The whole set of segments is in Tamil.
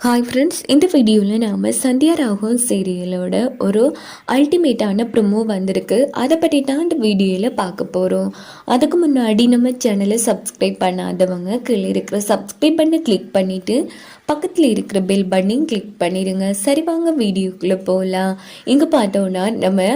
ஹாய் ஃப்ரெண்ட்ஸ், இந்த வீடியோவில் நாம் சந்தியா ராகவன் சீரியலோட ஒரு அல்டிமேட்டான ப்ரொமோ வந்திருக்கு. அதை பற்றி தான் இந்த வீடியோவில் பார்க்க போகிறோம். அதுக்கு முன்னாடி நம்ம சேனலை சப்ஸ்கிரைப் பண்ணாதவங்க கீழே இருக்கிற சப்ஸ்கிரைப் பண்ண கிளிக் பண்ணிவிட்டு பக்கத்தில் இருக்கிற பெல் பட்டனையும் கிளிக் பண்ணிடுங்க. சரி, வாங்க வீடியோக்குள்ளே போகலாம். இங்கே பார்த்தோன்னா நம்ம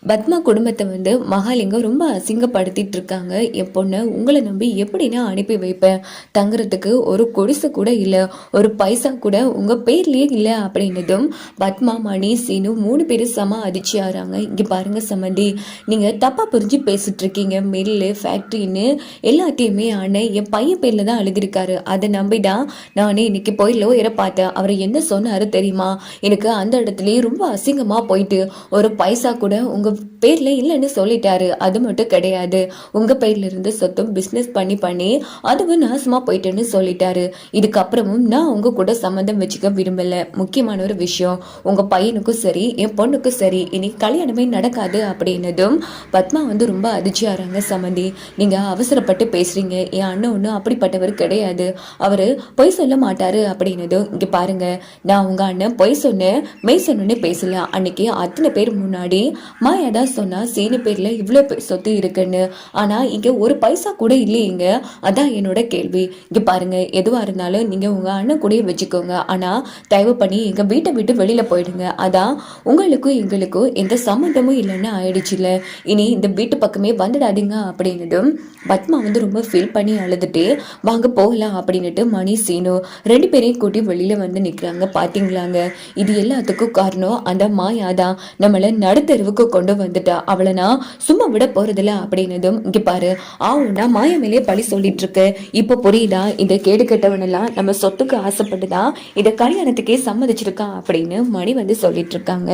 பத்மா குடும்பத்தை மகாலிங்கம் ரொம்ப அசிங்கப்படுத்திட்டு இருக்காங்க. என் பொண்ணை உங்களை நம்பி எப்படின்னா அனுப்பி வைப்பேன், தங்குறதுக்கு ஒரு கொடிசை கூட இல்லை, ஒரு பைசா கூட உங்கள் பேர்லேயே இல்லை அப்படின்னதும் பத்மா, மணி, சீனு 3 பேரும் செம அதிர்ச்சி ஆகிறாங்க. இங்கே பாருங்கள் சம்மந்தி, நீங்கள் தப்பாக புரிஞ்சு பேசிட்டு இருக்கீங்க. மில்லு ஃபேக்ட்ரின்னு எல்லாத்தையுமே அண்ணன் என் பையன் பேரில் தான் எழுதியிருக்காரு. அதை நம்பி தான் நானே இன்னைக்கு போய் லோயரை பார்த்தேன். அவர் என்ன சொன்னாரு தெரியுமா? எனக்கு அந்த இடத்துலயே ரொம்ப அசிங்கமாக போயிட்டு ஒரு பைசா கூட உங்கள் பேர்ல இல்லைன்னு சொல்லிட்டாரு. அது மட்டும் கிடையாது, உங்க பேர்ல இருந்து சொத்தும் பிசினஸ் பண்ணி அதுவும் நாசமா போயிட்டேன்னு சொல்லிட்டாரு. இதுக்கப்புறமும் நான் உங்க கூட சம்மந்தம் வச்சுக்க விரும்பல. முக்கியமான ஒரு விஷயம், உங்க பையனுக்கும் சரி என் பொண்ணுக்கும் சரி இனி கல்யாணமே நடக்காது அப்படின்னதும் பத்மா ரொம்ப அதிர்ச்சியாராங்க. சம்மந்தி, நீங்க அவசரப்பட்டு பேசுறீங்க. என் அண்ணன் ஒன்றும் அப்படிப்பட்டவர் கிடையாது, அவரு பொய் சொல்ல மாட்டாரு அப்படின்னதும் இங்க பாருங்க, நான் உங்க அண்ணன் பொய் சொன்னேன் மெய் சொன்னே பேசல. அன்னைக்கு அத்தனை பேர் முன்னாடி மாயாதான் சொன்னா சீனு பேர்ல இவ்வளவு சொத்து இருக்குன்னு. ஆனா இங்க ஒரு பைசா கூட இல்லையங்க. அதான் என்னோட கேள்வி. இங்க பாருங்க, எதுவா இருந்தாலும் நீங்க உங்க அண்ணன் கூட வச்சுக்கோங்க. ஆனா தயவு பண்ணி எங்க வீட்டை விட்டு வெளியில போயிடுங்க. அதான் உங்களுக்கும் எங்களுக்கும் எந்த சம்மந்தமும் இல்லைன்னு ஆயிடுச்சுல. இனி இந்த வீட்டு பக்கமே வந்துடாதீங்க அப்படின்னதும் பத்மா ரொம்ப ஃபீல் பண்ணி அழுதுட்டு வாங்க போகலாம் அப்படின்னுட்டு மணி, சீனு 2 பேரையும் கூட்டி வெளியில நிக்கிறாங்க. பாத்தீங்களாங்க, இது எல்லாத்துக்கும் காரணம் அந்த மாயாதான். நம்மள நடுத்தெருவுக்கு கொண்டு வந்துட்டா. அவளை நான் சும்மா விட போறதில்ல அப்படின்னதும் இங்க பாரு, ஆவுன்னா மாயா மேலேயே பழி சொல்லிட்டு இருக்கு. இப்ப புரியுதா? இந்த கேடு கெட்டவனெல்லாம் நம்ம சொத்துக்கு ஆசைப்பட்டுதான் இந்த கல்யாணத்துக்கே சம்மதிச்சிருக்கான் அப்படின்னு மணி சொல்லிட்டு இருக்காங்க.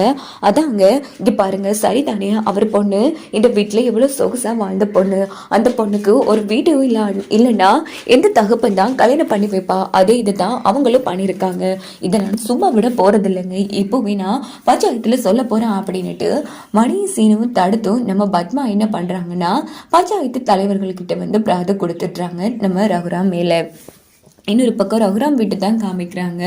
அதாங்க, இங்க பாருங்க, சரிதானே, அவர் பொண்ணு இந்த வீட்டுல எவ்வளவு சொகுசா வாழ்ந்த பொண்ணு. அந்த பொண்ணுக்கு ஒரு வீடு இல்லைன்னா எந்த தகப்பன் தான் கல்யாணம் பண்ணி வைப்பா? அதே இதுதான் அவங்களும் பண்ணிருக்காங்க. இதை நான் சும்மா விட போறது இல்லைங்க. இப்போவே நான் பஞ்சாயத்துல சொல்ல போறேன் அப்படின்னுட்டு மணி, சீனுவும் தடுத்தும் நம்ம பத்மா என்ன பண்றாங்கன்னா பஞ்சாயத்து தலைவர்கள்கிட்ட பிராத கொடுத்துட்றாங்க நம்ம ரகுராம் மேல. இன்னொரு பக்கம் ரகுராம் வீட்டு தான் காமிக்கிறாங்க.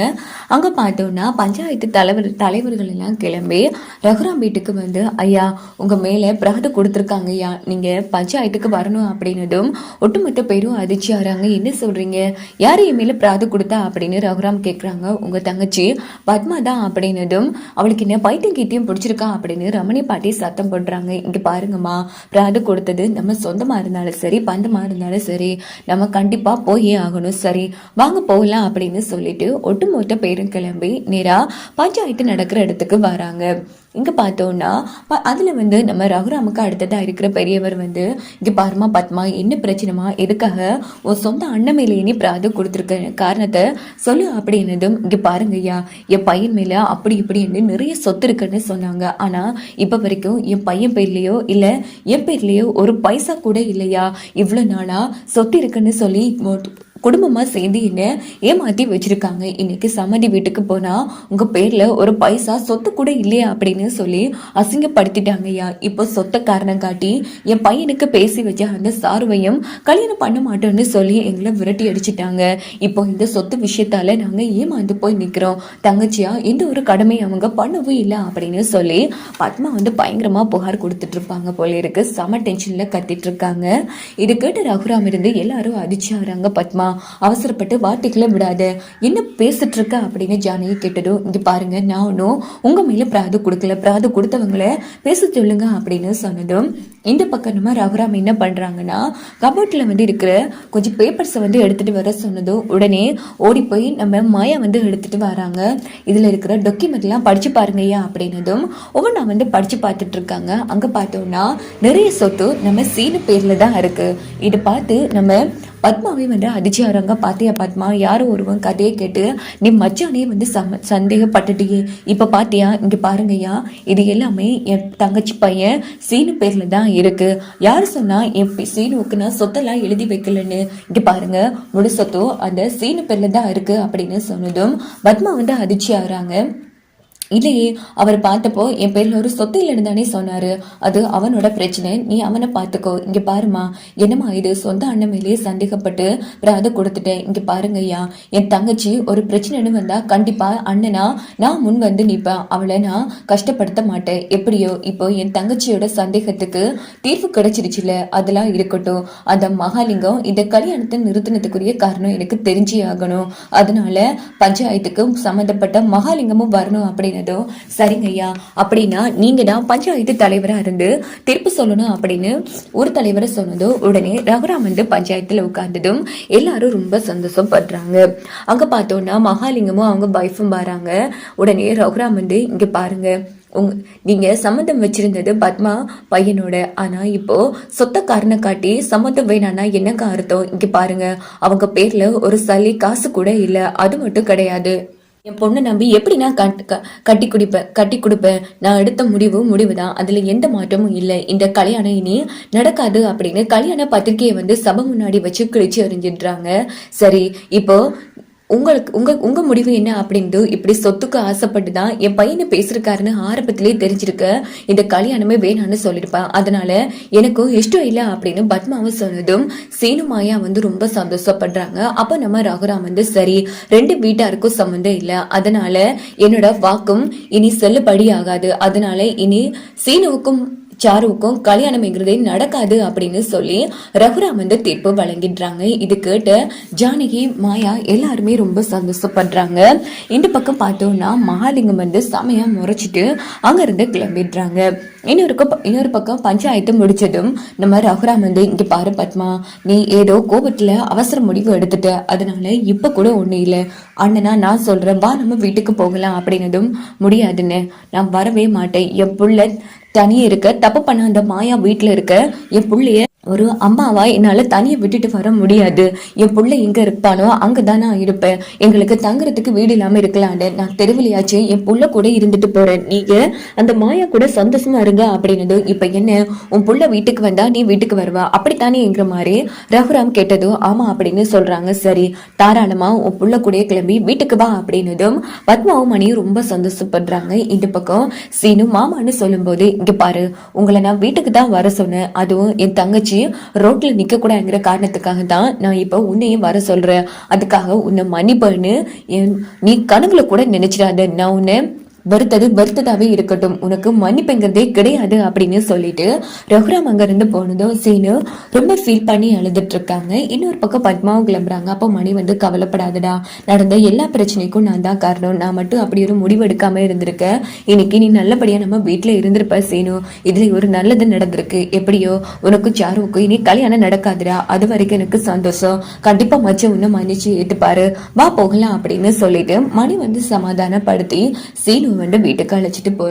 அங்கே பார்த்தோன்னா பஞ்சாயத்து தலைவர்கள் எல்லாம் கிளம்பி ரகுராம் வீட்டுக்கு ஐயா, உங்கள் மேலே பிராது கொடுத்துருக்காங்க ஐயா, நீங்கள் பஞ்சாயத்துக்கு வரணும் அப்படின்னதும் ஒட்டுமொத்த பேரும் அதிர்ச்சி ஆகிறாங்க. என்ன சொல்கிறீங்க? யார் என் மேலே பிராது கொடுத்தா அப்படின்னு ரகுராம் கேட்குறாங்க. உங்கள் தங்கச்சி பத்மா தான் அப்படின்னதும் அவளுக்கு என்ன பைத்தியம் கீத்தியம் பிடிச்சிருக்கா அப்படின்னு ரமணி பாட்டி சத்தம் போடுறாங்க. இங்கே பாருங்கம்மா, பிராது கொடுத்தது நம்ம சொந்தமாக இருந்தாலும் சரி பந்தமாக இருந்தாலும் சரி நம்ம கண்டிப்பாக போயே ஆகணும். சரி வாங்க போகலாம் அப்படின்னு சொல்லிட்டு ஒட்டுமொத்த பேரும் கிளம்பி நேரா பஞ்சாயத்து நடக்கிற இடத்துக்கு வராங்க. இங்க பார்த்தோம்னா அதுல நம்ம ரகுராமுக்கு அடுத்ததா இருக்கிற பெரியவர் இங்க பாருமா பத்மா, என்ன பிரச்சனைமா, எதுக்காக உன் சொந்த அண்ணன் மேலே நீ பிராது கொடுத்துருக்க, காரணத்தை சொல்லு அப்படின்னதும் இங்க பாருங்க ஐயா, என் பையன் மேல அப்படி இப்படின்னு நிறைய சொத்து இருக்குன்னு சொன்னாங்க. ஆனா இப்ப வரைக்கும் என் பையன் பேர்லயோ இல்ல என் பேர்லயோ ஒரு பைசா கூட இல்லையா. இவ்வளவு நாளா சொத்து இருக்குன்னு சொல்லி குடும்பமா சேர்ந்து என்ன ஏமாத்தி வச்சிருக்காங்க. இன்னைக்கு சம்மதி வீட்டுக்கு போனா உங்க பேர்ல ஒரு பைசா சொத்து கூட இல்லையா அப்படின்னு சொல்லி அசிங்கப்படுத்திட்டாங்க ஐயா. இப்போ சொத்தை காரணம் காட்டி என் பையனுக்கு பேசி வச்ச அந்த சாருவையும் கல்யாணம் பண்ண மாட்டோம்னு சொல்லி எங்களை விரட்டி அடிச்சிட்டாங்க. இப்போ இந்த சொத்து விஷயத்தால நாங்க ஏமாந்து போய் நிக்கிறோம். தங்கச்சியா எந்த ஒரு கடமை அவங்க பண்ணவும் இல்லை அப்படின்னு சொல்லி பத்மா பயங்கரமா புகார் கொடுத்துட்டு இருப்பாங்க போல இருக்கு. செம டென்ஷன்ல கத்திட்டு இருக்காங்க. இது கேட்டு ரகுராம் இருந்து எல்லாரும் அதிர்ச்சி ஆகிறாங்க. பத்மா, அவசரப்பட்டு வார்த்தைகளை விடாத, என்ன பேசிட்டு இருக்க அப்படின்னு ஜானகி கேட்டதும் இங்க பாருங்க, நான் ஒன்னும் உங்க மேல பிராது கொடுக்கல, பிராது கொடுத்தவங்களை பேச சொல்லுங்க அப்படின்னு சொன்னதும் இந்த பக்கம் நம்ம ரகுராம் என்ன பண்றாங்கன்னா கபோர்ட்ல இருக்கிற கொஞ்சம் பேப்பர்ஸ் எடுத்துட்டு வர சொன்னதும் உடனே ஓடி போய் நம்ம மாயா எடுத்துட்டு வராங்க. இதுல இருக்கிற டாக்குமெண்ட் எல்லாம் படிச்சு பாருங்க ஐயா அப்படின்னதும் ஒவ்வொன்றா படிச்சு பார்த்துட்டு இருக்காங்க. அங்க பார்த்தோம்னா நிறைய சொத்து நம்ம சீனு பேர்ல தான் இருக்கு. இதை பார்த்து நம்ம பத்மாவே அதிர்ச்சி ஆகிறாங்க. பாத்தியா பத்மா, யாரும் ஒருவன் கதையை கேட்டு நீ மச்சானே சந்தேகப்பட்டுட்டியே. இப்ப பாத்தியா, இங்க பாருங்கய்யா, இது எல்லாமே என் தங்கச்சி பையன் சீனு பேர்ல தான் இருக்கு. யாரு சொன்னா என் சீனுவுக்கு நான் சொத்தெல்லாம் எழுதி வைக்கலன்னு? இங்க பாருங்க, முழு சொத்தும் அந்த சீனு பேர்ல தான் இருக்கு அப்படின்னு சொன்னதும் பத்மா அதிர்ச்சி ஆகிறாங்க. இல்லையே, அவர் பார்த்தப்போ என் பேர்ல ஒரு சொத்து இல்லைன்னு தானே சொன்னாரு. அது அவனோட பிரச்சனை, நீ அவனை பார்த்துக்கோ. இங்க பாருமா, என்னம்மா இது, சொந்த அண்ணன் மேலேயே சந்தேகப்பட்டு அதை கொடுத்துட்டேன். இங்க பாருங்க ஐயா, என் தங்கச்சி ஒரு பிரச்சனைன்னு வந்தா கண்டிப்பா அண்ணனா நான் முன் வந்து நிப்பேன். அவளை நான் கஷ்டப்படுத்த மாட்டேன். எப்படியோ இப்போ என் தங்கச்சியோட சந்தேகத்துக்கு தீர்வு கிடைச்சிருச்சுல, அதெல்லாம் இருக்கட்டும். அந்த மகாலிங்கம் இந்த கல்யாணத்தை நிறுத்தினதுக்குரிய காரணம் எனக்கு தெரிஞ்சே ஆகணும். அதனால பஞ்சாயத்துக்கு சம்பந்தப்பட்ட மகாலிங்கமும் வரணும் அப்படின்னு. சரிங்க ஐயா, அப்படின்னா நீங்க தான் பஞ்சாயத்து தலைவரா இருந்து தீர்ப்பு சொல்லணும் அப்படின்னு ஒரு தலைவரை சொன்னதோ உடனே ரகுராம் வந்து பஞ்சாயத்துல உட்கார்ந்ததும் எல்லாரும் ரொம்ப சந்தோஷம் படுறாங்க. அங்க பார்த்தோம்னா மகாலிங்கமும் அவங்க வைஃபும் வராங்க. உடனே ரகுராம் வந்து இங்க பாருங்க, நீங்க சம்மந்தம் வச்சிருந்தது பத்மா பையனோட, ஆனா இப்போ சொத்த காரணம் காட்டி சம்மந்தம் வேணான்னா என்னங்க அர்த்தம்? இங்க பாருங்க, அவங்க பேர்ல ஒரு சல்லி காசு கூட இல்ல. அது மட்டும் கிடையாது, என் பொண்ணை நம்பி எப்படி நான் கட்டி கொடுப்பேன். நான் எடுத்த முடிவு தான், அதுல எந்த மாற்றமும் இல்லை. இந்த கல்யாணம் இனி நடக்காது அப்படின்னு கல்யாண பத்திரிகையை வந்து சபை முன்னாடி வச்சு கிழிச்சு எறிஞ்சிடுறாங்க. சரி, இப்போ உங்க முடிவு என்ன அப்படின்னு இப்படி சொத்துக்கு ஆசைப்பட்டு தான் என் பையனை பேசிருக்காருன்னு ஆரம்பத்திலேயே தெரிஞ்சிருக்க இந்த கல்யாணமே வேணான்னு சொல்லிருப்பேன். அதனால எனக்கும் இஷ்டம் இல்லை அப்படின்னு பத்மாவும் சொன்னதும் சீனு மாயா வந்து ரொம்ப சந்தோஷப்படுறாங்க. அப்ப நம்ம ரகுராம் வந்து சரி, 2 வீட்டாருக்கும் சம்மந்தம் இல்லை, அதனால என்னோட வாக்கும் இனி செல்லுபடி ஆகாது. அதனால இனி சீனுவுக்கும் சாருவுக்கும் கல்யாணம்ங்கிறதே நடக்காது அப்படின்னு சொல்லி ரகுராம் வந்து தீர்ப்பு வழங்கிடுறாங்க. இது கேட்ட ஜானகி மாயா எல்லாருமே ரொம்ப சந்தோஷப்படுறாங்க. இந்த பக்கம் பார்த்தோம்னா மகாலிங்கம் வந்து செமையா முறைச்சிட்டு அங்க இருந்து கிளம்பிடுறாங்க. இன்னொரு பக்கம் பஞ்சாயத்து முடிச்சதும் நம்ம ரகுராம் வந்து இங்க பாரு பத்மா, நீ ஏதோ கோபத்துல அவசர முடிவு எடுத்துட்ட, அதனால இப்ப கூட ஒண்ணு இல்லை. அண்ணனா நான் சொல்றேன், வா நம்ம வீட்டுக்கு போகலாம் அப்படின்னதும் முடியாதுன்னு, நான் வரவே மாட்டேன். என் புள்ள தனியே இருக்க, தப்பு பண்ண அந்த மாயா வீட்டுல இருக்க என் புள்ளைய ஒரு அம்மாவா என்னால தனியை விட்டுட்டு வர முடியாது. என் புள்ள எங்க இருப்பானோ அங்கதான் நான் இருப்பேன். எங்களுக்கு தங்குறதுக்கு வீடு இல்லாம இருக்கலான்னு நான் தெருவிலையாச்சு என் புள்ள கூட இருந்துட்டு போறேன். நீங்க அந்த மாயா கூட சந்தோஷமா இருங்க அப்படின்னது. இப்ப என்ன, உன் புள்ள வீட்டுக்கு வந்தா நீ வீட்டுக்கு வருவா அப்படித்தானேங்கிற மாதிரி ரகுராம் கேட்டதும் ஆமா அப்படின்னு சொல்றாங்க. சரி, தாராளமா உன் புள்ள கூட கிளம்பி வீட்டுக்கு வா அப்படின்னதும் பத்மாவும் மணியும் ரொம்ப சந்தோஷப்படுறாங்க. இந்த பக்கம் சீனு மாமான்னு சொல்லும் போது இங்க பாரு, உங்களை நான் வீட்டுக்கு தான் வர சொன்னேன், அதுவும் என் தங்கச்சி ரோட்ல நிக்க கூடாதுங்கிற காரணத்துக்காக தான் நான் இப்ப உன்னையும் வர சொல்றேன். அதுக்காக உன்னை மன்னிப்புன்னு நீ கனவுல கூட நினைச்சிடாத. நான் உன்னை வருத்ததாவே இருக்கட்டும், உனக்கு மன்னிப்புங்கிறதே கிடையாது அப்படின்னு சொல்லிட்டு ரகுராம் அங்க இருந்து போனதும் சீனு ரொம்ப ஃபீல் பண்ணி அழுதுட்டு இருக்காங்க. இன்னொரு பக்கம் பத்மாவும் கிளம்புறாங்க. அப்போ மணி வந்து கவலைப்படாதடா, நடந்த எல்லா பிரச்சனைக்கும் நான் தான் காரணம், நான் மட்டும் அப்படி ஒரு முடிவு எடுக்காம இருந்திருக்கேன். இன்னைக்கு நீ நல்லபடியா நம்ம வீட்டுல இருந்திருப்ப சீனு, இதுல ஒரு நல்லது நடந்திருக்கு. எப்படியோ உனக்கு சாருவுக்கும் இனி கல்யாணம் நடக்காதுடா, அது வரைக்கும் எனக்கு சந்தோஷம். கண்டிப்பா மச்ச உன்னை மன்னிச்சு ஏத்துப்பாரு, வா போகலாம் அப்படின்னு சொல்லிட்டு மணி வந்து சமாதானப்படுத்தி சீனு வந்து வீட்டுக்கு அழைச்சிட்டு போறான்.